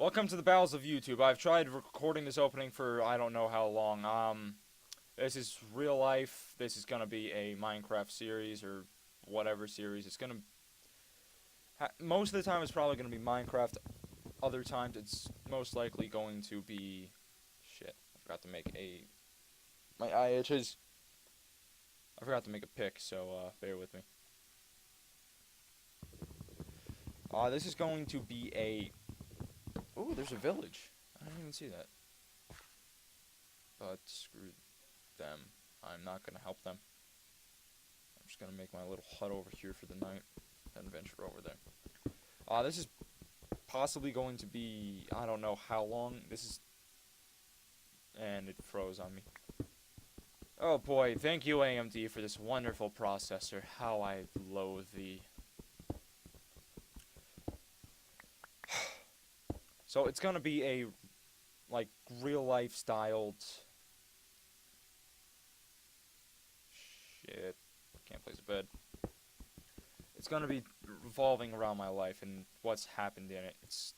Welcome to the Battles of YouTube. I've tried recording this opening for I don't know how long. This is real life. This is gonna be a Minecraft series or whatever series. It's gonna most of the time it's probably gonna be Minecraft. Other times it's most likely going to be shit. I forgot to make a my eye itches. I forgot to make a pick, so bear with me. This is going to be a. Ooh, there's a village. I didn't even see that. But screw them. I'm not gonna help them. I'm just gonna make my little hut over here for the night, then venture over there. This is possibly going to be, I don't know how long. This is, and it froze on me. Oh boy, thank you AMD for this wonderful processor. How I loathe thee. So it's gonna be a, like, real life styled. Shit, can't place a bed. It's gonna be revolving around my life and what's happened in it. It's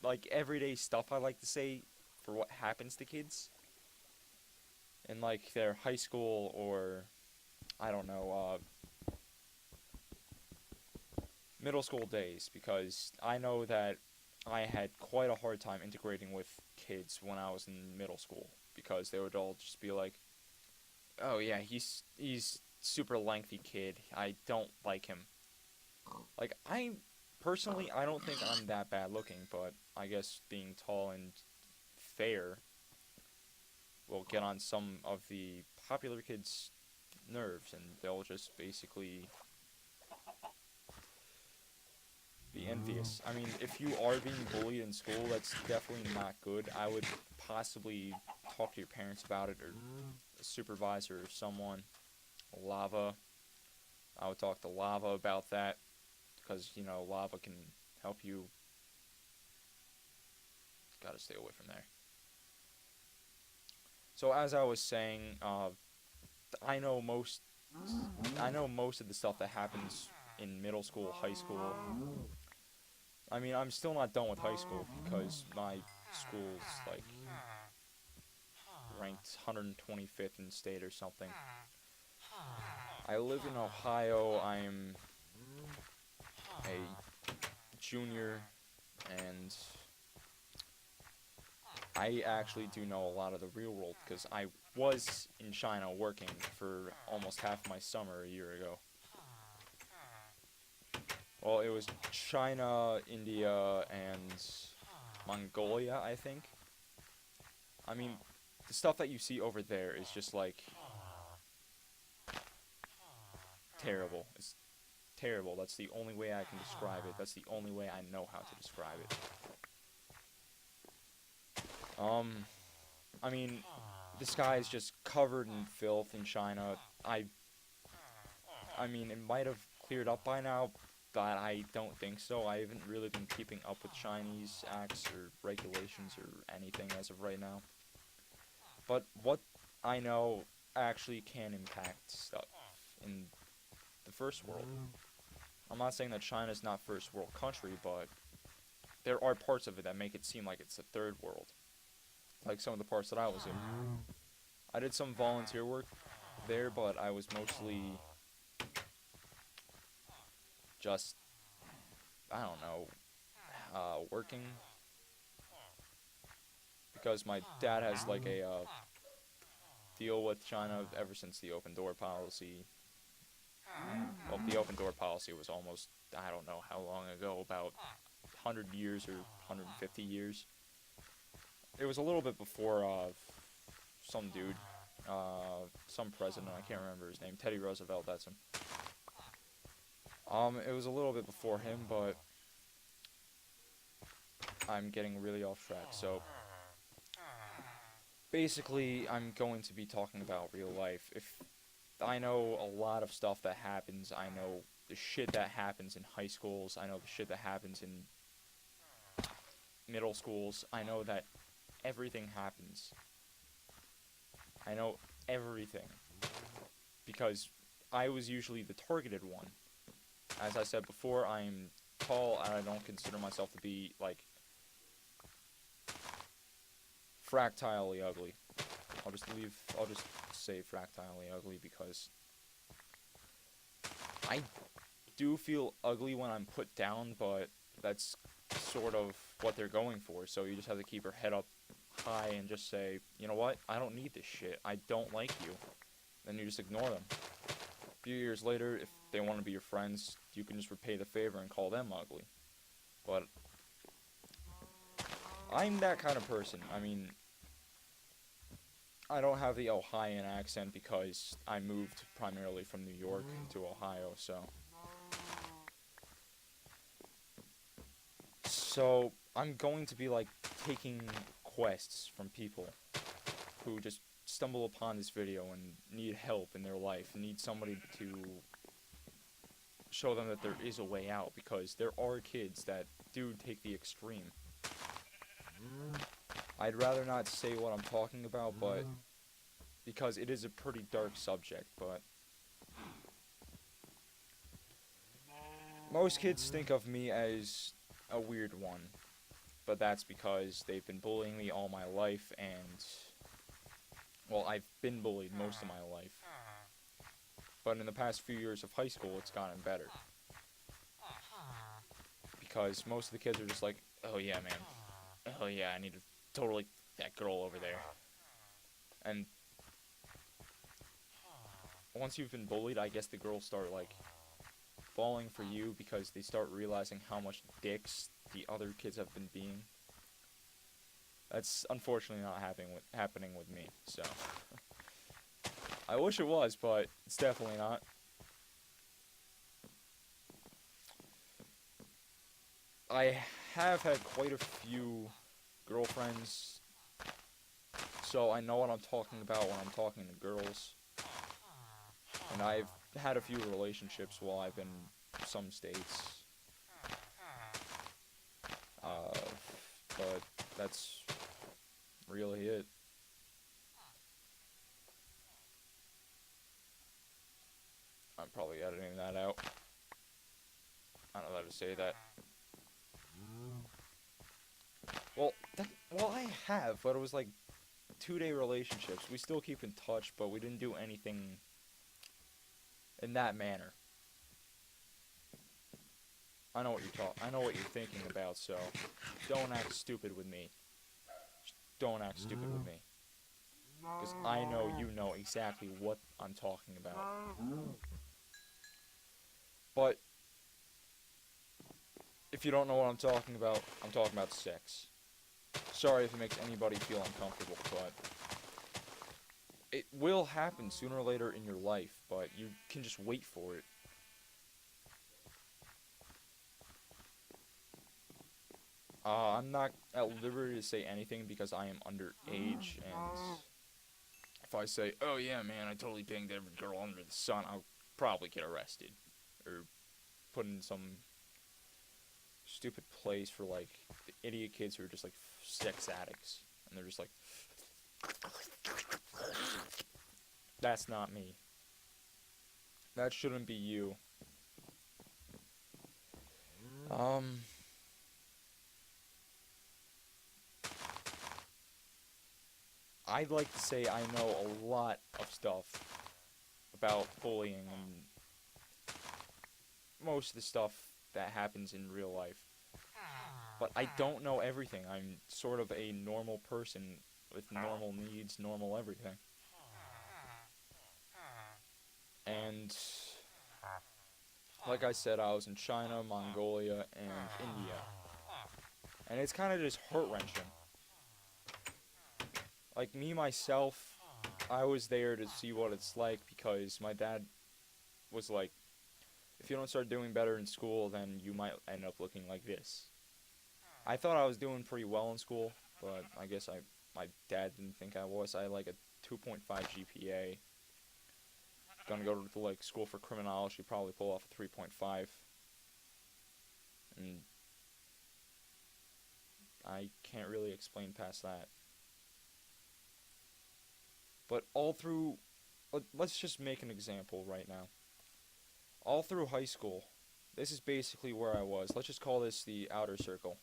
like everyday stuff I like to say for what happens to kids in like their high school or I don't know, middle school days, because I know that I had quite a hard time integrating with kids when I was in middle school because they would all just be like, "Oh yeah, he's super lengthy kid. I don't like him." Like I don't think I'm that bad looking, but I guess being tall and fair will get on some of the popular kids' nerves, and they'll just basically be envious. I mean, if you are being bullied in school, that's definitely not good. I would possibly talk to your parents about it, or a supervisor, or someone. Lava. I would talk to Lava about that, because, you know, Lava can help you. Gotta stay away from there. So as I was saying, I know most, I know most of the stuff that happens in middle school, high school. I mean, I'm still not done with high school because my school's like ranked 125th in state or something. I live in Ohio. I'm a junior, and I actually do know a lot of the real world because I was in China working for almost half my summer a year ago. Well, it was China, India, and Mongolia, I think. I mean, the stuff that you see over there is just like terrible. It's terrible. That's the only way I can describe it. That's the only way I know how to describe it. Um, I mean, the sky is just covered in filth in China. I mean, it might have cleared up by now, but I don't think so. I haven't really been keeping up with Chinese acts or regulations or anything as of right now. But what I know actually can impact stuff in the first world. I'm not saying that China's not first world country, but there are parts of it that make it seem like it's a third world. Like some of the parts that I was in. I did some volunteer work there, but I was mostly just, I don't know, working. Because my dad has like a deal with China ever since the open door policy. Well, the open door policy was almost, I don't know how long ago, about 100 years or 150 years. It was a little bit before some dude, some president, I can't remember his name, Teddy Roosevelt, that's him. It was a little bit before him, but I'm getting really off track. So basically, I'm going to be talking about real life. If I know a lot of stuff that happens, I know the shit that happens in high schools, I know the shit that happens in middle schools, I know that everything happens. I know everything. Because I was usually the targeted one. As I said before, I'm tall and I don't consider myself to be, like, fractalely ugly. I'll just say fractalely ugly because I do feel ugly when I'm put down, but that's sort of what they're going for. So you just have to keep your head up high and just say, you know what? I don't need this shit. I don't like you. Then you just ignore them. A few years later, if they want to be your friends, you can just repay the favor and call them ugly. But I'm that kind of person. I mean, I don't have the Ohioan accent because I moved primarily from New York to Ohio, so I'm going to be like taking quests from people who just stumble upon this video and need help in their life, need somebody to show them that there is a way out, because there are kids that do take the extreme. I'd rather not say what I'm talking about, but because it is a pretty dark subject, but most kids think of me as a weird one, but that's because they've been bullying me all my life, and, well, I've been bullied most of my life. But in the past few years of high school, it's gotten better. Because most of the kids are just like, oh yeah, man. Oh yeah, I need to totally that girl over there. And once you've been bullied, I guess the girls start, like, falling for you because they start realizing how much dicks the other kids have been being. That's unfortunately not happening with me, so. I wish it was, but it's definitely not. I have had quite a few girlfriends, so I know what I'm talking about when I'm talking to girls. And I've had a few relationships while I've been in some states. But that's really it. I'm probably editing that out. I don't know how to say that. Well, I have, but it was like 2-day relationships. We still keep in touch, but we didn't do anything in that manner. I know what you're thinking about, so don't act stupid with me. Just don't act stupid with me. Because I know you know exactly what I'm talking about. But if you don't know what I'm talking about sex. Sorry if it makes anybody feel uncomfortable, but it will happen sooner or later in your life, but you can just wait for it. I'm not at liberty to say anything because I am underage, and if I say, oh yeah, man, I totally banged every girl under the sun, I'll probably get arrested. Or put in some stupid place for, like, the idiot kids who are just, like, sex addicts. And they're just like, that's not me. That shouldn't be you. I'd like to say I know a lot of stuff about bullying and most of the stuff that happens in real life. But I don't know everything. I'm sort of a normal person with normal needs, normal everything. And like I said, I was in China, Mongolia, and India. And it's kind of just heart-wrenching. Like, me, myself, I was there to see what it's like because my dad was like, if you don't start doing better in school, then you might end up looking like this. I thought I was doing pretty well in school, but I guess my dad didn't think I was. I had like a 2.5 GPA. Gonna go to like school for criminology, probably pull off a 3.5. And I can't really explain past that. But all through, let's just make an example right now. All through high school, this is basically where I was. Let's just call this the outer circle.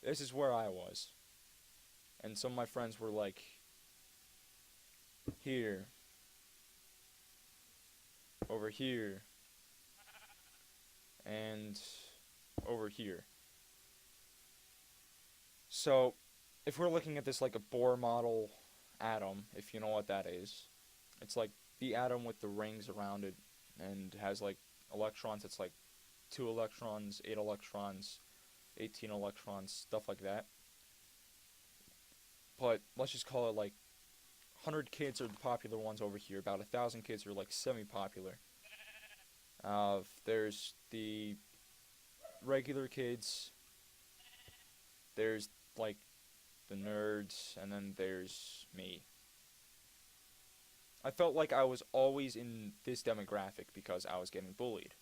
This is where I was. And some of my friends were like, here, over here, and over here. So, if we're looking at this like a Bohr model atom, if you know what that is, it's like the atom with the rings around it and has like electrons. It's like 2 electrons, 8 electrons, 18 electrons, stuff like that. But let's just call it like 100 kids are the popular ones over here. About 1,000 kids are like semi-popular. There's the regular kids. There's like the nerds, and then there's me. I felt like I was always in this demographic because I was getting bullied.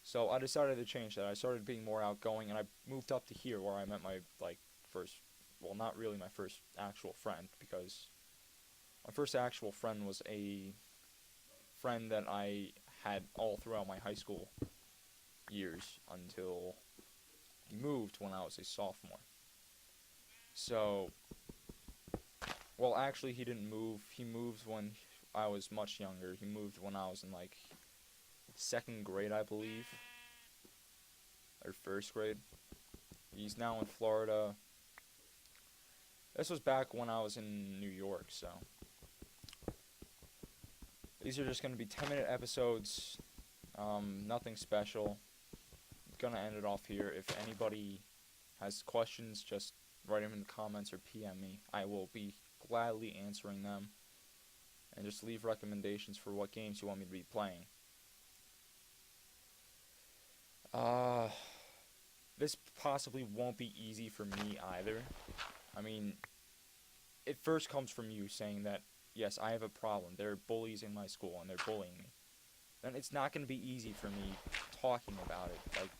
So I decided to change that. I started being more outgoing, and I moved up to here where I met my like first, well, not really my first actual friend, because my first actual friend was a friend that I had all throughout my high school years until he moved when I was a sophomore. So, well, actually, he didn't move. He moved when I was much younger. He moved when I was in like second grade, I believe, or first grade. He's now in Florida. This was back when I was in New York, so these are just going to be 10-minute episodes. Nothing special. Gonna end it off here. If anybody has questions, just write them in the comments or PM me. I will be gladly answering them. And just leave recommendations for what games you want me to be playing. This possibly won't be easy for me either. I mean, it first comes from you saying that, yes, I have a problem. There are bullies in my school and they're bullying me. Then it's not going to be easy for me talking about it. Like,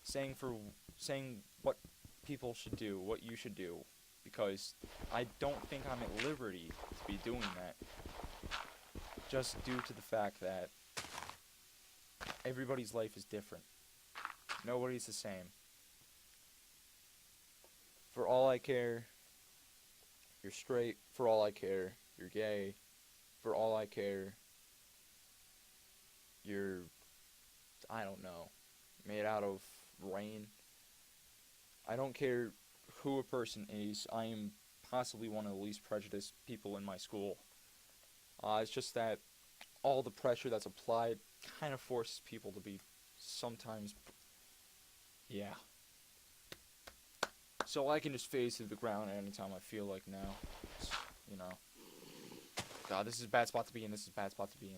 saying what people should do, what you should do. Because I don't think I'm at liberty to be doing that. Just due to the fact that everybody's life is different. Nobody's the same. For all I care, you're straight. For all I care, you're gay. For all I care, you're, I don't know, made out of rain. I don't care who a person is. I am possibly one of the least prejudiced people in my school. It's just that all the pressure that's applied kind of forces people to be sometimes, yeah. So I can just phase through the ground anytime I feel like now. It's, you know. God, this is a bad spot to be in. This is a bad spot to be in.